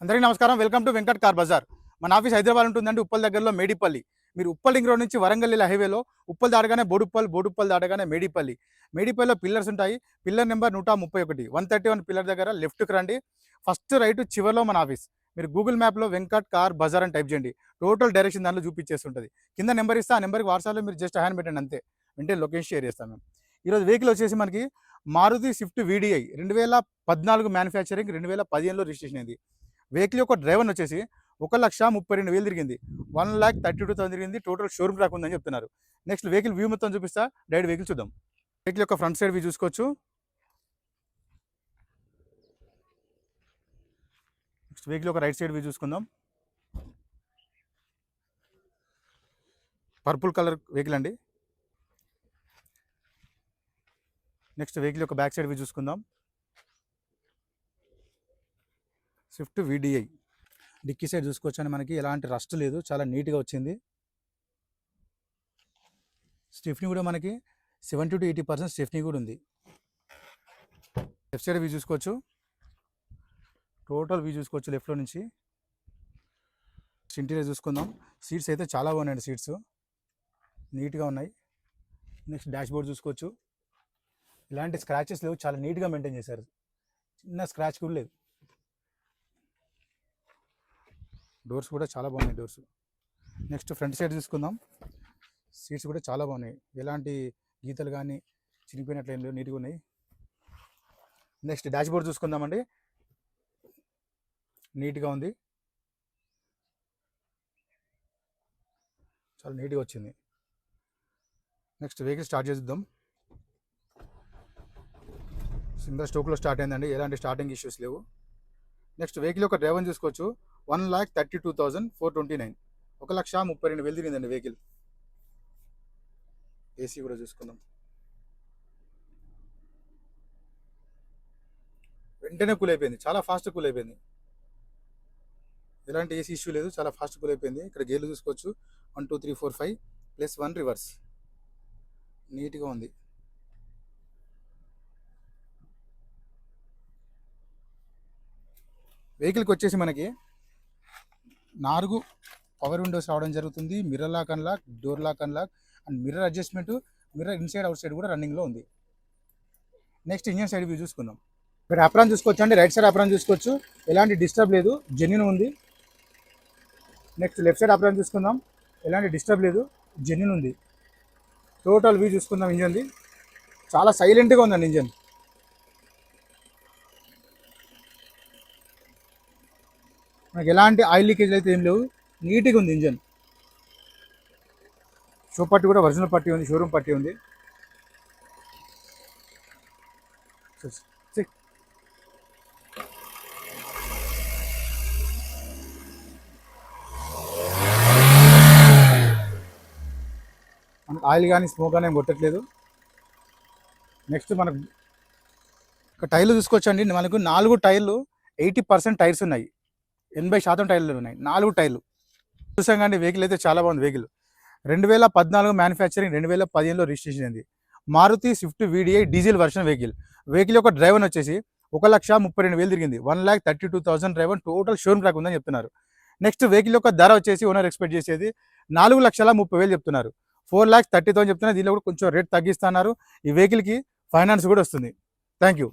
అందరికీ నమస్కారం. Welcome to Venkat car Bazar. మన ఆఫీస్ హైదరాబాద్ ఉంటుందండి, ఉప్పల్ దగ్గరలో మేడిపల్లి. మీరు ఉప్పల్ రింగ్ రోడ్ నుంచి వరంగల్ హైవేలో ఉప్పల్ దాటగానే బోడుప్పల్ దాటగానే మేడిపల్లిలో పిల్లర్స్ ఉంటాయి. పిల్లర్ నెంబర్ 131 131 పిల్లర్ దగ్గర లెఫ్ట్కి రండి. ఫస్ట్ రైట్ చివరిలో మన ఆఫీస్. మీరు గూగుల్ మ్యాప్లో వెంకట్ కార్ బజార్ అని టైప్ చేయండి, టోటల్ డైరెక్షన్ దాంట్లో చూపించేస్తుంటుంది. కింద నెంబర్ ఇస్తే ఆ నెంబర్కి వాట్సాప్లో మీరు జస్ట్ హ్యాండ్ పెట్టండి, అంతే. వెంటనే లొకేషన్ షేర్ చేస్తాం మేము. ఈరోజు వెహికల్ వచ్చేసి మనకి మారుతి స్విఫ్ట్ VDI 2014 మ్యానుఫ్యాక్చరింగ్, 2015లో రిజిస్ట్రేషన్ అయింది. వెహికల్ యొక్క డ్రైవర్ వచ్చేసి 1,32,000 తిరిగింది, 1,32,000 తిరిగింది. టోటల్ షోరూమ్ ట్రాక్ ఉందని చెప్తున్నారు. నెక్స్ట్ వెహికల్ వ్యూ మొత్తం చూపిస్తా, డైరెక్ట్ వెహికల్ చూద్దాం. వెహికల్ యొక్క ఫ్రంట్ సైడ్ వ్యూ చూసుకోవచ్చు. నెక్స్ట్ వెహికల్ యొక్క రైట్ సైడ్ వ్యూ చూసుకుందాం. పర్పుల్ కలర్ వెహికల్ అండి. నెక్స్ట్ వెహికల్ యొక్క బ్యాక్ సైడ్ వ్యూ చూసుకుందాం. స్విఫ్ట్ VDI డిక్కీ సైడ్ చూసుకోవచ్చండి, మనకి ఎలాంటి రస్ట్ లేదు, చాలా నీట్గా వచ్చింది. స్టెఫ్నీ కూడా మనకి 70 to 80% స్టెఫ్నీ కూడా ఉంది. లెఫ్ట్ సైడ్ వ్యూ చూసుకోవచ్చు, టోటల్ వ్యూ చూసుకోవచ్చు లెఫ్ట్లో నుంచి. ఇంటీరియర్ చూసుకుందాం. సీట్స్ అయితే చాలా బాగున్నాయండి, సీట్స్ నీట్గా ఉన్నాయి. నెక్స్ట్ డాష్ బోర్డ్ చూసుకోవచ్చు, ఇలాంటి స్క్రాచెస్ లేవు, చాలా నీట్గా మెయింటైన్ చేశారు, చిన్న స్క్రాచ్ కూడా లేదు. డోర్స్ కూడా చాలా బాగున్నాయి డోర్స్. నెక్స్ట్ ఫ్రంట్ సైడ్ చూసుకుందాం. సీట్స్ కూడా చాలా బాగున్నాయి, ఎలాంటి గీతలు కానీ చినిగిపోయినట్లు ఏం లేవు, నీట్గా ఉన్నాయి. నెక్స్ట్ డాష్ బోర్డ్ చూసుకుందామండి, నీట్గా ఉంది, చాలా నీట్గా వచ్చింది. నెక్స్ట్ వెహికల్ స్టార్ట్ చేద్దాం. సింగల్ స్టోక్లో స్టార్ట్ అయిందండి, ఎలాంటి స్టార్టింగ్ ఇష్యూస్ లేవు. నెక్స్ట్ వెహికల్ యొక్క డ్రైవర్ చూసుకోవచ్చు, 1,32,429, 1,32,000 తిరిగిందండి వెహికల్. ఏసీ కూడా చూసుకుందాం. వెంటనే కూల్ అయిపోయింది, చాలా ఫాస్ట్ కూల్ అయిపోయింది, ఎలాంటి ఏసీ ఇష్యూ లేదు, చాలా ఫాస్ట్ కూల్ అయిపోయింది. ఇక్కడ గేర్లు చూసుకోవచ్చు, 1 2 3 4 5 +1 రివర్స్, నీట్గా ఉంది. వెహికల్కి వచ్చేసి మనకి 4 పవర్ విండోస్ రావడం జరుగుతుంది. Mirror lock unlock, door lock unlock and mirror adjustment, mirror inside outside కూడా రన్నింగ్లో ఉంది. నెక్స్ట్ ఇంజన్ సైడ్ వ్యూ చూసుకుందాం. ఇక్కడ అప్రాన్ చూసుకోవచ్చు అండి, రైట్ సైడ్ అప్రాన్ చూసుకోవచ్చు, ఎలాంటి డిస్టర్బ్ లేదు, జెన్యూన్ ఉంది. నెక్స్ట్ లెఫ్ట్ సైడ్ అప్రాన్ చూసుకుందాం, ఎలాంటి డిస్టర్బ్ లేదు, జెన్యూన్ ఉంది. టోటల్ వ్యూ చూసుకుందాం. ఇంజన్ది చాలా సైలెంట్గా ఉందండి ఇంజన్. మనకి ఎలాంటి ఆయిల్ లీకేజ్ అయితే ఏం లేవు, నీట్గా ఉంది ఇంజన్. షో పట్టి కూడా ఒరిజినల్ పట్టి ఉంది, షోరూమ్ పట్టి ఉంది. మనకు ఆయిల్ కానీ స్మోక్ కానీ ఏం కొట్టట్లేదు. నెక్స్ట్ మనకు టైర్లు చూసుకోవచ్చండి, మనకు 4 టైర్లు 80% టైర్స్ ఉన్నాయి, 80% టైర్లు ఉన్నాయి, 4 టైర్లు చూసాం. కానీ వెహికల్ అయితే చాలా బాగుంది. వెహికల్ 2014 మ్యానుఫ్యాక్చరింగ్, 2015లో రిజిస్ట్రేషన్ అయింది. Maruti Swift VDI diesel version vehicle. Vehicle యొక్క డ్రైవర్ వచ్చేసి 1,32,000 తిరిగింది, 1,32,000 డ్రైవర్. టోటల్ షోరూమ్ ట్రాక్ ఉందని చెప్తున్నారు. నెక్స్ట్ వెహికల్ యొక్క ధర వచ్చేసి ఓనర్ ఎక్స్పెక్ట్ చేసేది 4,30,000 చెప్తున్నారు, 4,30,000 చెప్తున్నారు. దీనిలో కూడా కొంచెం రేట్ తగ్గిస్తున్నారు. ఈ వెహికల్కి ఫైనాన్స్ కూడా వస్తుంది. Thank you.